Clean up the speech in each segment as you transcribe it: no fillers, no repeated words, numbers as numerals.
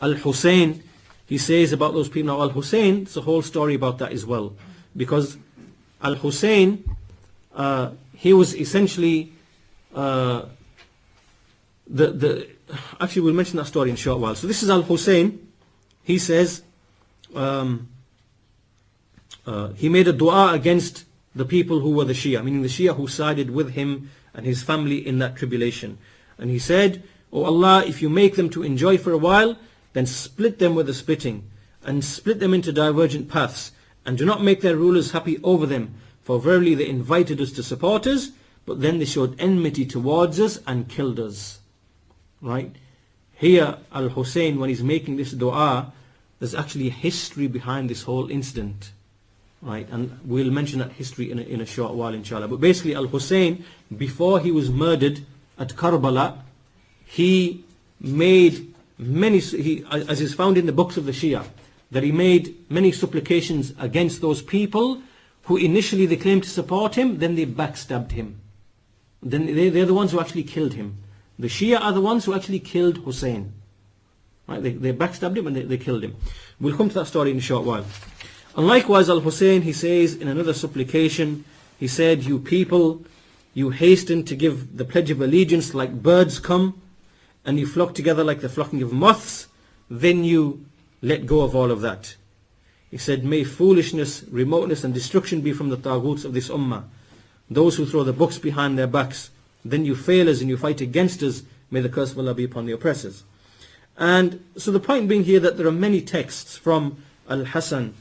Al-Husayn, he says about those people. Now Al-Husayn, it's a whole story about that as well. Because Al-Husayn, he was essentially, actually we'll mention that story in a short while. So this is Al-Husayn. He says, he made a dua against the people who were the Shia, meaning the Shia who sided with him and his family in that tribulation. And he said, "O Allah, if you make them to enjoy for a while, then split them with a splitting, and split them into divergent paths, and do not make their rulers happy over them, for verily they invited us to support us, but then they showed enmity towards us and killed us." Right? Here, Al-Husayn, when he's making this dua, there's actually a history behind this whole incident. Right? And we'll mention that history in a short while, inshallah. But basically, Al-Husayn, before he was murdered at Karbala, he made many, as is found in the books of the Shia, that he made many supplications against those people who initially they claimed to support him, then they backstabbed him. Then they're the ones who actually killed him. The Shia are the ones who actually killed Hussein. Right? They backstabbed him and they killed him. We'll come to that story in a short while. And likewise, Al-Husayn, he says in another supplication, he said, "You people, you hasten to give the pledge of allegiance like birds come, and you flock together like the flocking of moths, then you let go of all of that." He said, "May foolishness, remoteness and destruction be from the taghuts of this ummah, those who throw the books behind their backs. Then you fail us and you fight against us. May the curse of Allah be upon the oppressors." And so the point being here that there are many texts from Al-Hasan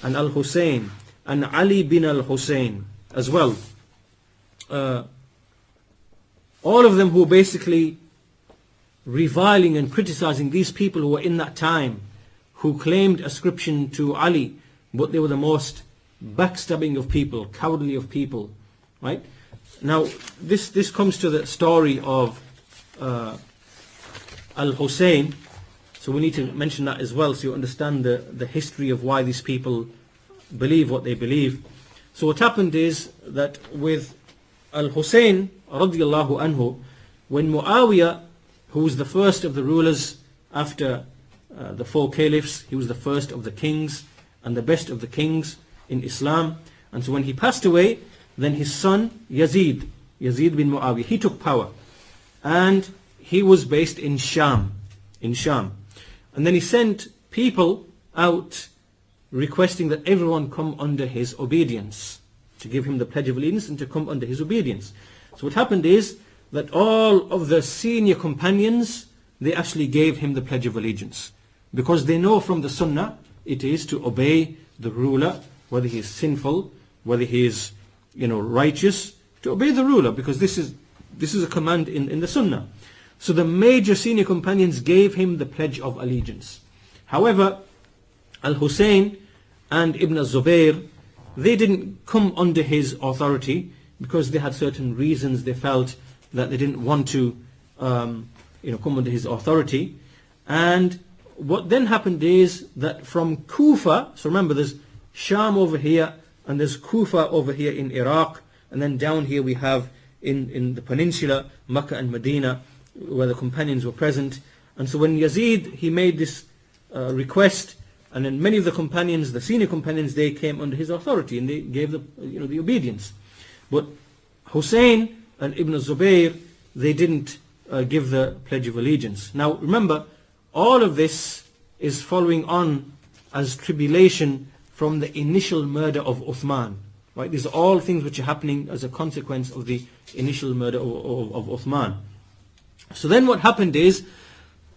and Al-Husayn and Ali bin Al-Husayn as well. All of them who were basically reviling and criticizing these people who were in that time, who claimed ascription to Ali, but they were the most backstabbing of people, cowardly of people. Right? Now, this comes to the story of Al-Husayn. So we need to mention that as well, so you understand the history of why these people believe what they believe. So what happened is that with Al-Husayn radiyallahu anhu, when Muawiyah, who was the first of the rulers after the four caliphs, he was the first of the kings and the best of the kings in Islam. And so when he passed away, then his son Yazid bin Muawiyah, he took power. And he was based in Sham. And then he sent people out requesting that everyone come under his obedience, to give him the pledge of allegiance and to come under his obedience. So what happened is that all of the senior companions, they actually gave him the pledge of allegiance, because they know from the Sunnah it is to obey the ruler, whether he is sinful, whether he is righteous, to obey the ruler, because this is a command in the Sunnah. So the major senior companions gave him the pledge of allegiance. However, Al-Husayn and Ibn al-Zubayr, they didn't come under his authority because they had certain reasons. They felt that they didn't want to come under his authority. And what then happened is that from Kufa, so remember there's Sham over here and there's Kufa over here in Iraq, and then down here we have in the peninsula, Makkah and Medina, where the companions were present. And so when Yazid, he made this request, and then many of the companions, the senior companions, they came under his authority and they gave the obedience. But Hussein and Ibn Zubayr, they didn't give the pledge of allegiance. Now remember, all of this is following on as tribulation from the initial murder of Uthman. Right? These are all things which are happening as a consequence of the initial murder of Uthman. So then what happened is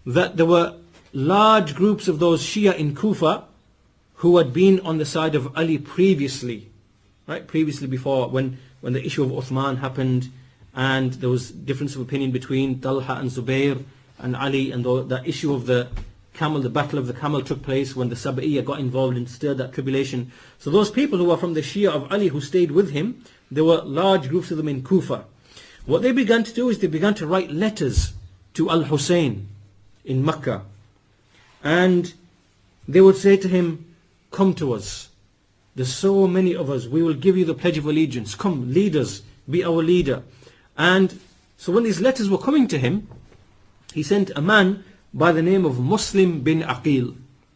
that there were large groups of those Shia in Kufa who had been on the side of Ali previously. Right? Previously, before, when the issue of Uthman happened, and there was difference of opinion between Talha and Zubair and Ali, and the issue of the camel, the battle of the camel took place when the Sab'iyya got involved and stirred that tribulation. So those people who were from the Shia of Ali who stayed with him, there were large groups of them in Kufa. What they began to do is they began to write letters to Al-Husayn in Makkah. And they would say to him, "Come to us. There's so many of us. We will give you the pledge of allegiance. Come, lead us. Be our leader." And so when these letters were coming to him, he sent a man by the name of Muslim bin Aqil.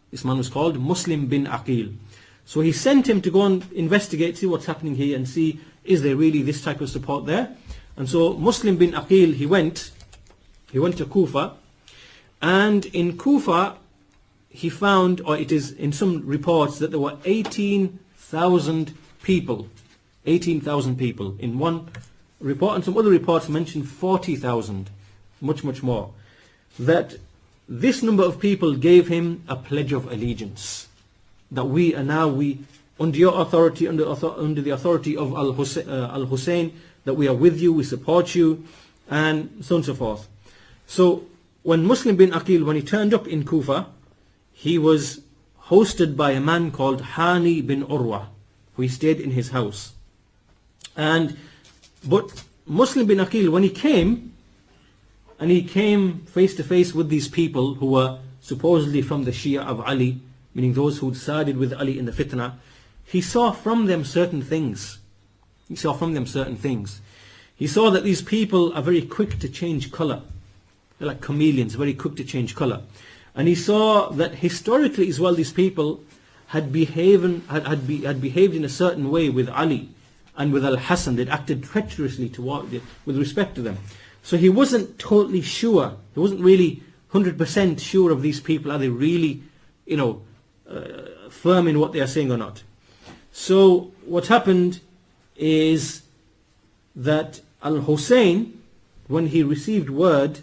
This man was called Muslim bin Aqil. So he sent him to go and investigate, see what's happening here, and see, is there really this type of support there? And so Muslim bin Aqil, he went to Kufa, and in Kufa he found, or it is in some reports, that there were 18,000 people. 18,000 people in one report, and some other reports mention 40,000, much more. That this number of people gave him a pledge of allegiance, that we are now, under your authority, under the authority of Al-Husayn, that we are with you, we support you, and so on and so forth. So when Muslim bin Aqil, when he turned up in Kufa, he was hosted by a man called Hani bin Urwa, who he stayed in his house. But Muslim bin Aqil, when he came, and he came face to face with these people who were supposedly from the Shia of Ali, meaning those who sided with Ali in the fitna, he saw from them certain things. He saw that these people are very quick to change color. They're like chameleons, very quick to change color. And he saw that historically as well, these people had behaved in a certain way with Ali and with Al-Hasan. They'd acted treacherously with respect to them. So he wasn't totally sure. He wasn't really 100% sure of these people. Are they really, firm in what they are saying or not? So what happened is that Al-Husayn, when he received word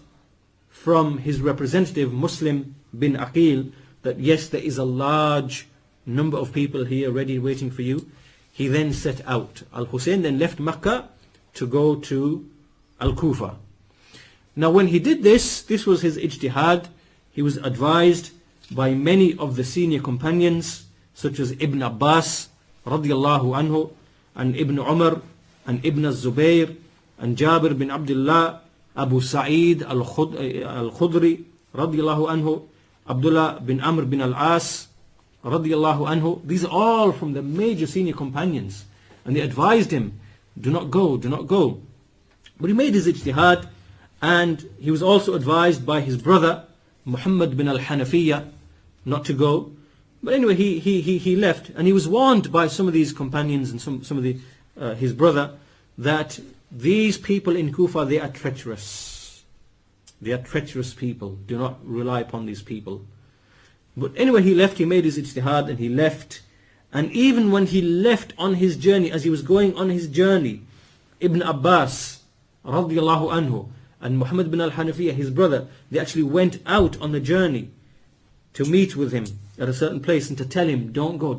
from his representative Muslim bin Aqil that yes, there is a large number of people here ready waiting for you, he then set out. Al-Husayn then left Mecca to go to Al-Kufa. Now when he did this was his ijtihad. He was advised by many of the senior companions, such as Ibn Abbas radiyallahu anhu, and Ibn Umar, and Ibn al-Zubayr, and Jabir bin Abdullah, Abu Sa'id al-Khudri radiyallahu anhu, Abdullah bin Amr bin al-As radiyallahu anhu. These are all from the major senior companions, and they advised him, do not go. But he made his ijtihad, and he was also advised by his brother Muhammad bin al-Hanafiyyah not to go. But anyway, he left, and he was warned by some of these companions and some of his brother that these people in Kufa, they are treacherous. They are treacherous people. Do not rely upon these people. But anyway, he left. He made his ijtihad and he left. And even when he left on his journey, as he was going on his journey, Ibn Abbas radiyallahu anhu and Muhammad bin al-Hanafiyyah, his brother, they actually went out on the journey to meet with him at a certain place and to tell him, don't go.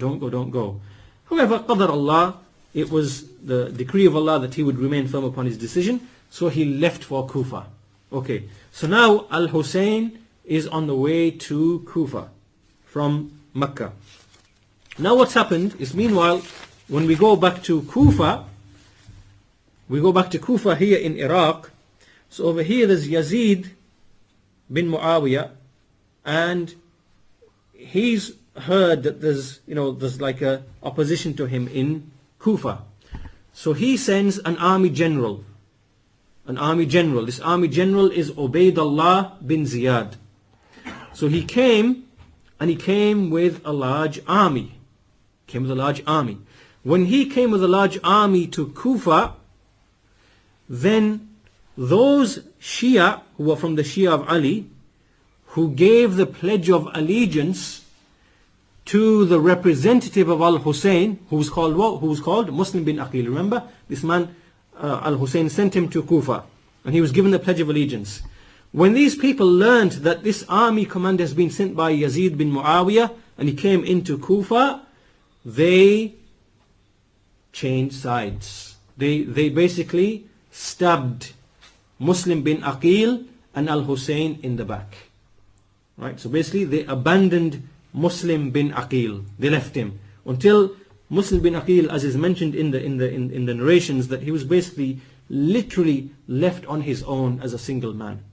However, qadar Allah, it was the decree of Allah that he would remain firm upon his decision, so he left for Kufa. Okay, so now Al-Husayn is on the way to Kufa from Mecca. Now what's happened is, meanwhile, when we go back to Kufa here in Iraq. So over here there's Yazid bin Muawiyah, and he's heard that there's like a opposition to him in Kufa. So he sends an army general. This army general is Ubaydullah bin Ziyad. So he came with a large army. When he came with a large army to Kufa, then those Shia who were from the Shia of Ali, who gave the pledge of allegiance to the representative of Al-Husayn, who was called what? Who was called Muslim bin Aqil. Remember, this man, Al-Husayn sent him to Kufa, and he was given the pledge of allegiance. When these people learned that this army commander has been sent by Yazid bin Muawiyah, and he came into Kufa, they changed sides. They basically stabbed Muslim bin Aqil and Al-Husayn in the back. Right? So basically they abandoned Muslim bin Aqil. They left him until Muslim bin Aqil, as is mentioned in the narrations, that he was basically literally left on his own as a single man.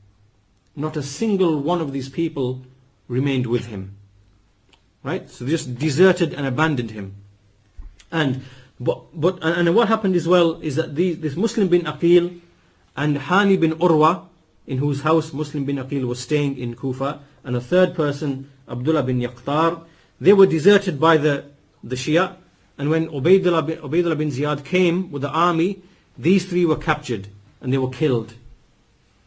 Not a single one of these people remained with him. Right? So they just deserted and abandoned him. And what happened as well is that this Muslim bin Aqil and Hani bin Urwa, in whose house Muslim bin Aqil was staying in Kufa, and a third person, Abdullah bin Yaqtar. They were deserted by the Shia, and when Ubaydullah bin Ziyad came with the army, these three were captured and they were killed.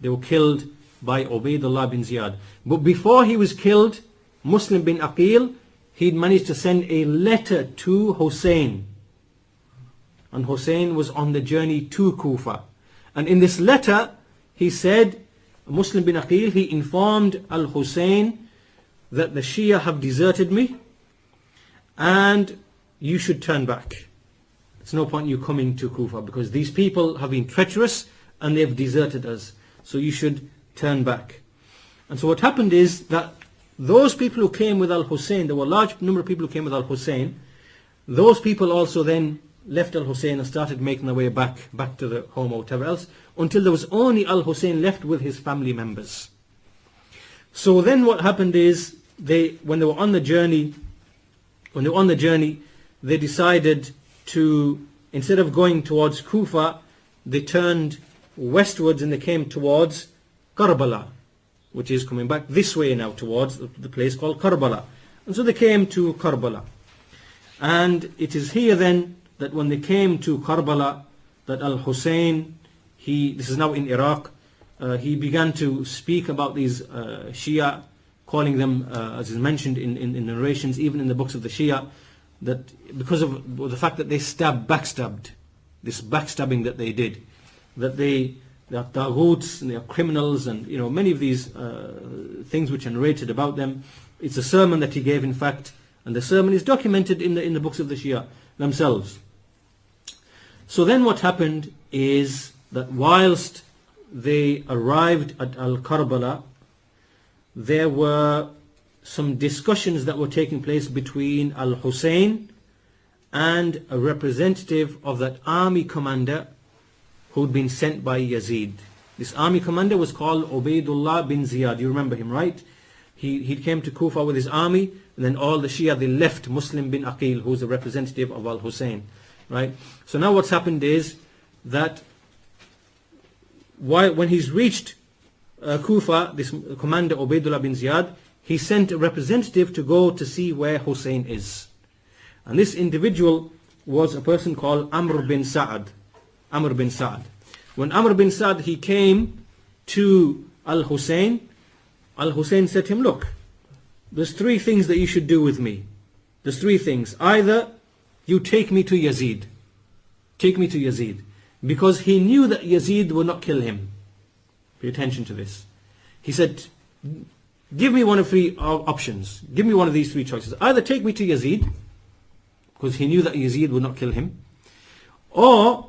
They were killed by Ubaydullah bin Ziyad. But before he was killed, Muslim bin Aqil, he'd managed to send a letter to Hussein. And Hussein was on the journey to Kufa. And in this letter, he said, Muslim bin Aqil, he informed Al-Husayn that the Shia have deserted me and you should turn back. There's no point in you coming to Kufa because these people have been treacherous and they've deserted us. So you should turn back. And so what happened is that those people who came with Al-Husayn, there were a large number of people who came with Al-Husayn, those people also then left Al-Husayn and started making their way back to the home or whatever else, until there was only Al-Husayn left with his family members. So then what happened is, when they were on the journey, they decided to, instead of going towards Kufa, they turned westwards and they came towards Karbala, which is coming back this way now towards the place called Karbala. And so they came to Karbala. And it is here then that when they came to Karbala, that Al-Husayn, this is now in Iraq, he began to speak about these Shia, calling them, as is mentioned in narrations, even in the books of the Shia, that because of the fact that they backstabbed, this backstabbing that they did, that they are taghoots and they are criminals, and many of these things which are narrated about them. It's a sermon that he gave, in fact, and the sermon is documented in the books of the Shia themselves. So then what happened is that whilst they arrived at Al-Karbala, there were some discussions that were taking place between Al-Husayn and a representative of that army commander who'd been sent by Yazid. This army commander was called Ubaydullah bin Ziyad. You remember him, right? He came to Kufa with his army, and then all the Shia, they left Muslim bin Aqil, who's the representative of Al-Husayn. Right? So now what's happened is that when he's reached Kufa, this commander Ubaydullah bin Ziyad, he sent a representative to go to see where Hussein is. And this individual was a person called Amr bin Sa'ad. Amr bin Sa'ad. When Amr bin Sa'ad, he came to Al-Husayn, Al-Husayn said to him, look, there's three things that you should do with me. There's three things. Either you take me to Yazid. Take me to Yazid. Because he knew that Yazid would not kill him. Pay attention to this. He said, give me one of three options. Give me one of these three choices. Either take me to Yazid, because he knew that Yazid would not kill him, or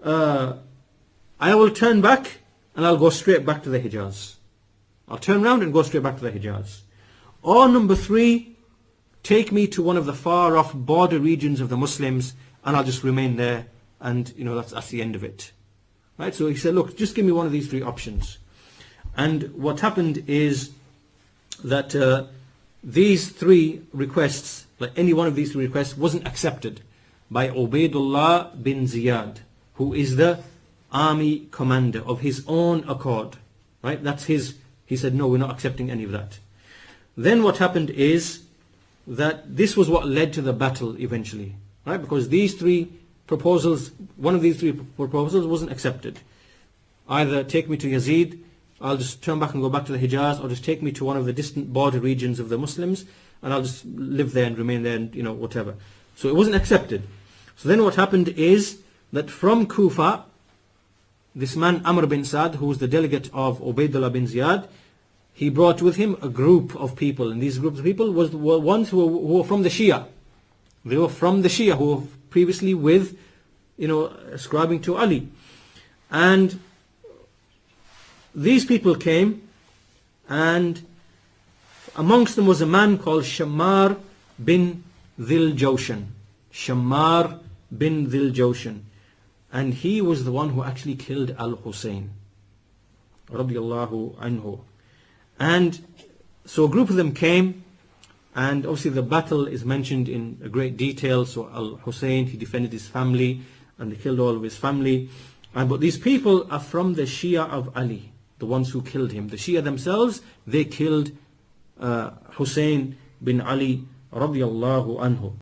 I will turn back and I'll go straight back to the Hijaz. I'll turn around and go straight back to the Hijaz. Or number three, take me to one of the far off border regions of the Muslims and I'll just remain there, and that's the end of it. Right? So he said, look, just give me one of these three options. And what happened is that these three requests, like any one of these three requests, wasn't accepted by Ubaydullah bin Ziyad, who is the army commander of his own accord. Right? That's his. He said, no, we're not accepting any of that. Then what happened is that this was what led to the battle eventually. Right? Because these three proposals, one of these three proposals wasn't accepted. Either take me to Yazid, I'll just turn back and go back to the Hijaz, or just take me to one of the distant border regions of the Muslims and I'll just live there and remain there and whatever. So it wasn't accepted. So then what happened is that from Kufa, this man Amr bin Sa'd, who was the delegate of Ubaydullah bin Ziyad, he brought with him a group of people, and these groups of people were ones who were from the Shia. They were from the Shia, who were previously with, ascribing to Ali. And these people came, and amongst them was a man called Shammar bin Dhil Jawshan. Shammar bin Dhil Jawshan. And he was the one who actually killed Al-Husayn, radiyallahu anhu. And so a group of them came, and obviously the battle is mentioned in a great detail. So Al-Husayn, he defended his family, and they killed all of his family. But these people are from the Shia of Ali. the ones who killed him. The Shia themselves, they killed Husayn bin Ali radiallahu anhu.